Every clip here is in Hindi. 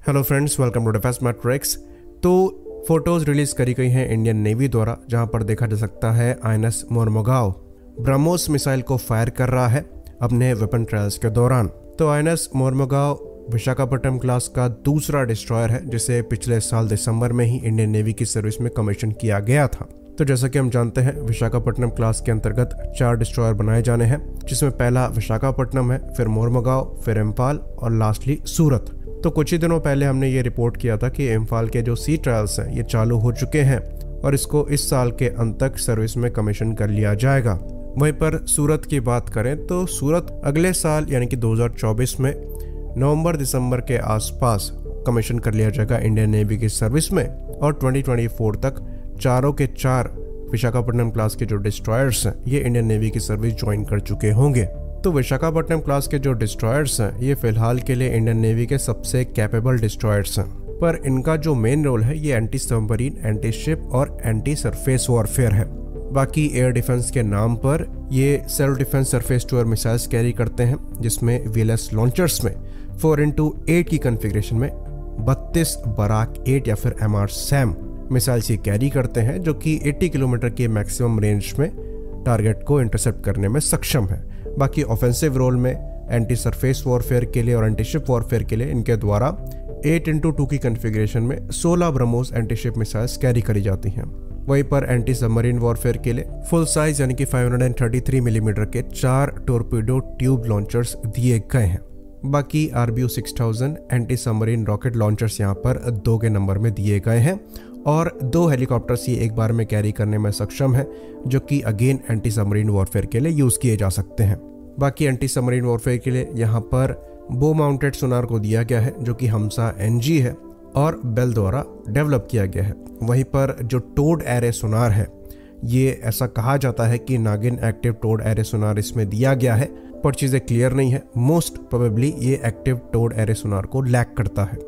Hello friends, welcome to defence matrix. तो फोटोज रिलीज करी गई हैं इंडियन नेवी द्वारा, जहां पर देखा जा सकता है आईएनएस मोरमुगाव ब्रह्मोस मिसाइल को फायर कर रहा है अपने वेपन ट्रायल्स के दौरान। तो आईएनएस मोरमुगाव विशाखापट्टनम क्लास का दूसरा डिस्ट्रॉयर है, जिसे पिछले साल दिसंबर में ही इंडियन नेवी की सर्विस में कमीशन किया गया था। तो जैसा कि हम जानते हैं, विशाखापट्टनम क्लास के अंतर्गत 4 डिस्ट्रॉयर बनाए जाने हैं, जिसमें पहला विशाखापट्टनम है, फिर मोरमुगाव, फिर इम्फाल और लास्टली सूरत। तो कुछ ही दिनों पहले हमने ये रिपोर्ट किया था कि इम्फाल के जो सी ट्रायल्स हैं ये चालू हो चुके हैं और इसको इस साल के अंत तक सर्विस में कमीशन कर लिया जाएगा। वहीं पर सूरत की बात करें तो सूरत अगले साल यानी कि 2024 में नवंबर-दिसंबर के आसपास कमीशन कर लिया जाएगा इंडियन नेवी की सर्विस में, और 2024 तक चारों के 4 विशाखापट्टनम क्लास के जो डिस्ट्रॉयर्स हैं ये इंडियन नेवी की सर्विस ज्वाइन कर चुके होंगे। तो विशाखापट्टनम क्लास के जो डिस्ट्रॉयर्स हैं ये फिलहाल के लिए इंडियन नेवी के सबसे कैपेबल डिस्ट्रॉयर्स हैं, पर इनका जो मेन रोल है ये एंटी सबमरीन, एंटी शिप और एंटी सरफेस वॉरफेयर है। बाकी एयर डिफेंस के नाम पर ये self defence surface to air missiles carry करते हैं, जिसमें वीएलएस लॉन्चर्स में 4x8 की कॉन्फ़िगरेशन में 32 बराक 8 या फिर एमआर सैम मिसाइल्स ये कैरी करते हैं, जो कि 80 किलोमीटर के मैक्सिमम रेंज में टारगेट को इंटरसेप्ट करने में सक्षम है। बाकी ऑफेंसिव रोल में एंटी सरफेस वॉरफेयर के लिए और एंटी शिप वॉरफेयर के लिए इनके द्वारा 8x2 की कॉन्फ़िगरेशन में 16 BrahMos anti ship missiles carry करी जाती हैं। वहीं पर एंटी सबमरीन वॉरफेयर के लिए फुल साइज यानी कि 533 मिलीमीटर के 4 टोरपीडो ट्यूब लॉन्चर्स दिए गए हैं। बाकी RBU 6000 anti submarine rocket launchers यहाँ पर 2 के नंबर में दिए गए हैं और 2 हेलीकॉप्टर्स ये एक बार में कैरी करने में सक्षम है, जो कि अगेन एंटी सबमरीन वॉरफेयर के लिए यूज किए जा सकते हैं। बाकी एंटी सबमरीन वॉरफेयर के लिए यहाँ पर बो माउंटेड सोनार को दिया गया है, जो कि हमसा NG है और बेल द्वारा डेवलप किया गया है। वहीं पर जो टोड एरे सोनार है, ये ऐसा कहा जाता है कि नागिन एक्टिव टोड एरे सोनार इसमें दिया गया है, पर चीज़ें क्लियर नहीं है। मोस्ट प्रोबेबली ये एक्टिव टोड एरे सोनार को लैक करता है।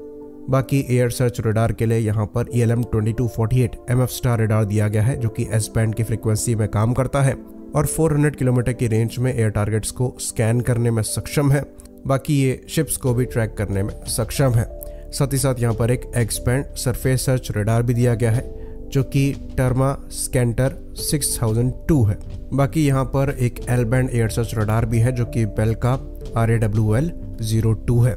बाकी एयर सर्च रडार के लिए यहाँ पर ELM 2248 MF स्टार रडार दिया गया है, जो कि S बैंड की फ्रीक्वेंसी में काम करता है और 400 किलोमीटर की रेंज में एयर टारगेट्स को स्कैन करने में सक्षम है। बाकी ये शिप्स को भी ट्रैक करने में सक्षम है। साथ ही साथ यहाँ पर एक X band surface search radar भी दिया गया है, जो कि टर्मा स्कैंटर 6002 है। बाकी यहाँ पर एक L band air search radar भी है, जो कि बेल का RAWL-02 है,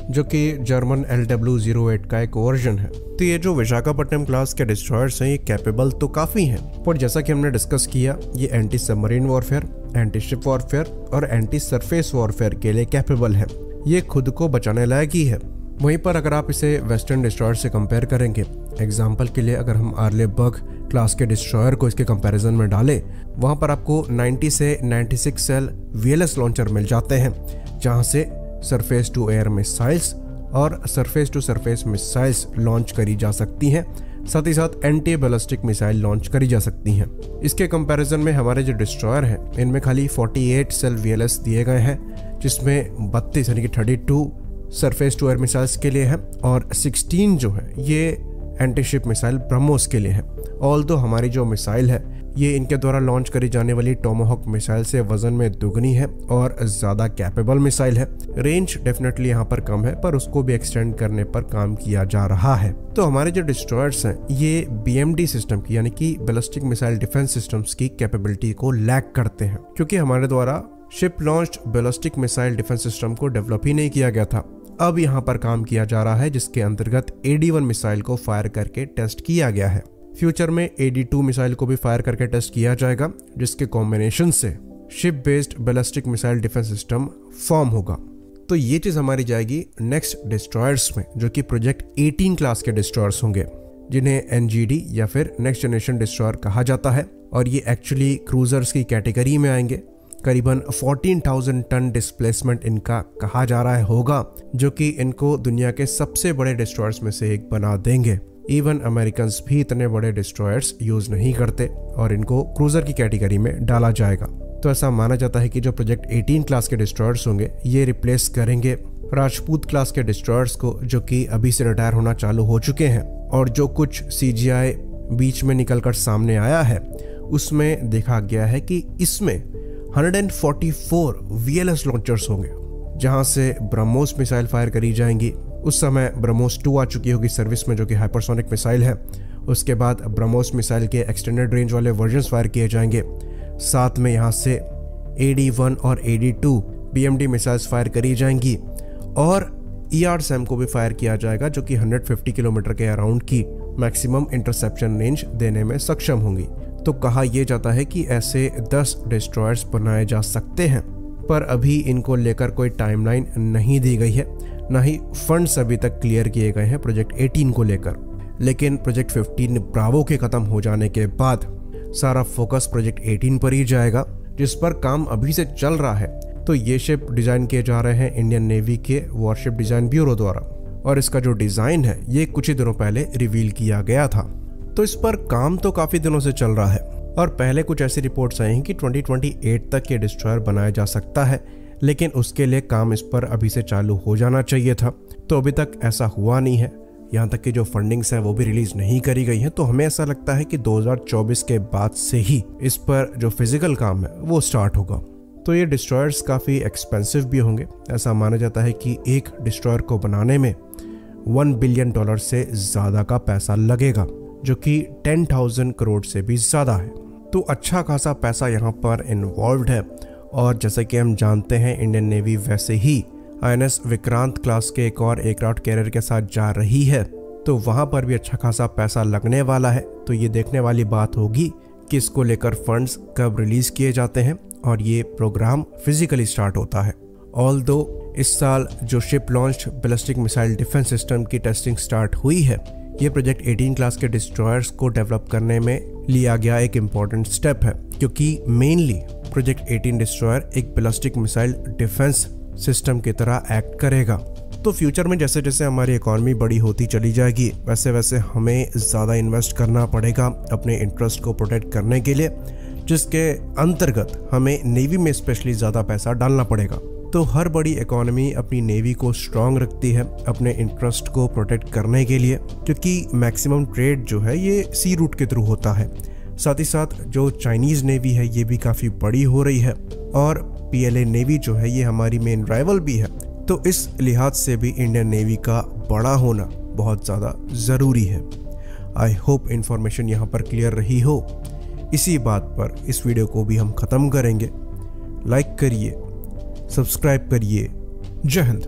जो कि जर्मन LW-08 का एक वर्जन है। तो ये जो विशाखापट्टनम क्लास के डिस्ट्रॉयर्स हैं ये कैपेबल तो काफ़ी हैं, पर जैसा कि हमने डिस्कस किया, ये anti submarine warfare, anti ship warfare और एंटी सरफेस वॉरफेयर के लिए कैपेबल है। ये खुद को बचाने लायक ही है। वहीं पर अगर आप इसे वेस्टर्न डिस्ट्रॉयर से कंपेयर करेंगे, एग्जाम्पल के लिए अगर हम आर्लेबर्ग क्लास के डिस्ट्रॉयर को इसके कंपैरिजन में डालें, वहाँ पर आपको 90 से 96 सेल VLS लॉन्चर मिल जाते हैं, जहाँ से सरफेस टू एयर मिसाइल्स और surface to surface missiles launch करी जा सकती हैं। साथ ही साथ एंटी बैलिस्टिक मिसाइल लॉन्च करी जा सकती हैं। इसके कंपैरिजन में हमारे जो डिस्ट्रॉयर हैं इनमें खाली 48 सेल VLS दिए गए हैं, जिसमें 32 यानी कि 32 सरफेस टू एयर मिसाइल्स के लिए है और 16 जो है ये एंटी शिप मिसाइल ब्रह्मोस के लिए है। ऑल्दो हमारी जो मिसाइल है ये इनके द्वारा लॉन्च करी जाने वाली टोमाहॉक मिसाइल से वजन में दुगनी है और ज़्यादा कैपेबल मिसाइल है। रेंज डेफिनेटली यहाँ पर कम है, पर उसको भी एक्सटेंड करने पर काम किया जा रहा है। तो हमारे जो डिस्ट्रॉयर्स हैं ये BMD सिस्टम की यानी कि बैलिस्टिक मिसाइल डिफेंस सिस्टम्स की कैपेबिलिटी को लैक करते हैं, क्योंकि हमारे द्वारा ship launched ballistic missile defence system को डेवलप ही नहीं किया गया था। अब यहाँ पर काम किया जा रहा है, जिसके अंतर्गत AD-1 मिसाइल को फायर करके टेस्ट किया गया है। फ्यूचर में AD-2 मिसाइल को भी फायर करके टेस्ट किया जाएगा, जिसके कॉम्बिनेशन से ship based ballistic missile defence system form होगा। तो ये चीज़ हमारी जाएगी नेक्स्ट डिस्ट्रॉयर्स में, जो कि प्रोजेक्ट 18 क्लास के डिस्ट्रॉयर्स होंगे, जिन्हें NGD या फिर नेक्स्ट जनरेशन डिस्ट्रॉयर कहा जाता है, और ये एक्चुअली क्रूजर्स की कैटेगरी में आएंगे। करीबन 14,000 टन डिस्प्लेसमेंट इनका कहा जा रहा है होगा, जो कि इनको दुनिया के सबसे बड़े डिस्ट्रॉयर्स में से एक बना देंगे। इवन अमेरिकन्स भी इतने बड़े डिस्ट्रॉयर्स यूज नहीं करते और इनको क्रूजर की कैटेगरी में डाला जाएगा। तो ऐसा माना जाता है कि जो प्रोजेक्ट 18 क्लास के डिस्ट्रॉयर्स होंगे ये रिप्लेस करेंगे राजपूत क्लास के डिस्ट्रॉयर्स को, जो कि अभी से रिटायर होना चालू हो चुके हैं। और जो कुछ CGI बीच में निकलकर सामने आया है उसमें देखा गया है कि इसमें 144 VLS लॉन्चर्स होंगे, जहां से ब्रह्मोस मिसाइल फायर करी जाएंगी, उस समय ब्रह्मोस 2 आ चुकी होगी सर्विस में, जो कि हाइपरसोनिक मिसाइल है। उसके बाद ब्रह्मोस मिसाइल के एक्सटेंडेड रेंज वाले वर्जन्स फायर किए जाएंगे। साथ में यहाँ से AD-1 और AD-2 BMD मिसाइल्स फायर करी जाएंगी और ER-SAM को भी फायर किया जाएगा, जो कि 150 किलोमीटर के अराउंड की मैक्सिमम इंटरसेप्शन रेंज देने में सक्षम होंगी। तो कहा यह जाता है कि ऐसे 10 डिस्ट्रॉयर्स बनाए जा सकते हैं, पर अभी इनको लेकर कोई टाइमलाइन नहीं दी गई है, ना ही फंड्स अभी तक क्लियर किए गए हैं प्रोजेक्ट 18 को लेकर। लेकिन प्रोजेक्ट 15 ब्रावो के खत्म हो जाने के बाद सारा फोकस प्रोजेक्ट 18 पर ही जाएगा, जिस पर काम अभी से चल रहा है। तो ये शिप डिजाइन किए जा रहे हैं इंडियन नेवी के वॉरशिप डिजाइन ब्यूरो द्वारा, और इसका जो डिजाइन है ये कुछ ही दिनों पहले रिवील किया गया था। तो इस पर काम तो काफी दिनों से चल रहा है और पहले कुछ ऐसी रिपोर्ट्स आई हैं कि 2028 तक ये डिस्ट्रॉयर बनाया जा सकता है, लेकिन उसके लिए काम इस पर अभी से चालू हो जाना चाहिए था। तो अभी तक ऐसा हुआ नहीं है, यहाँ तक कि जो फंडिंग्स है वो भी रिलीज नहीं करी गई है। तो हमें ऐसा लगता है कि 2024 के बाद से ही इस पर जो फिजिकल काम है वो स्टार्ट होगा। तो ये डिस्ट्रॉयर्स काफ़ी एक्सपेंसिव भी होंगे। ऐसा माना जाता है कि एक डिस्ट्रॉयर को बनाने में $1 बिलियन से ज़्यादा का पैसा लगेगा, जो कि 10,000 करोड़ से भी ज़्यादा है। तो अच्छा खासा पैसा यहाँ पर इन्वॉल्व है। और जैसे कि हम जानते हैं इंडियन नेवी वैसे ही INS विक्रांत क्लास के एक और एयरक्राफ्ट कैरियर के साथ जा रही है, तो वहाँ पर भी अच्छा खासा पैसा लगने वाला है। तो ये देखने वाली बात होगी कि इसको लेकर फंड्स कब रिलीज किए जाते हैं और ये प्रोग्राम फिजिकली स्टार्ट होता है। ऑल्दो इस साल जो ship launched ballistic missile defence system की टेस्टिंग स्टार्ट हुई है, ये प्रोजेक्ट 18 क्लास के डिस्ट्रॉयर्स को डेवलप करने में लिया गया एक इम्पॉर्टेंट स्टेप है, क्योंकि मेनली प्रोजेक्ट 18 डिस्ट्रॉयर एक बैलिस्टिक मिसाइल डिफेंस सिस्टम की तरह एक्ट करेगा। तो फ्यूचर में जैसे जैसे हमारी इकॉनमी बड़ी होती चली जाएगी, वैसे वैसे हमें ज़्यादा इन्वेस्ट करना पड़ेगा अपने इंटरेस्ट को प्रोटेक्ट करने के लिए, जिसके अंतर्गत हमें नेवी में स्पेशली ज़्यादा पैसा डालना पड़ेगा। तो हर बड़ी इकोनॉमी अपनी नेवी को स्ट्रांग रखती है अपने इंटरेस्ट को प्रोटेक्ट करने के लिए, क्योंकि मैक्सिमम ट्रेड जो है ये सी रूट के थ्रू होता है। साथ ही साथ जो चाइनीज़ नेवी है ये भी काफ़ी बड़ी हो रही है और PLA नेवी जो है ये हमारी मेन राइवल भी है। तो इस लिहाज से भी इंडियन नेवी का बड़ा होना बहुत ज़्यादा ज़रूरी है। आई होप इन्फॉर्मेशन यहाँ पर क्लियर रही हो। इसी बात पर इस वीडियो को भी हम ख़त्म करेंगे। लाइक करिए, सब्सक्राइब करिए। जय हिंद।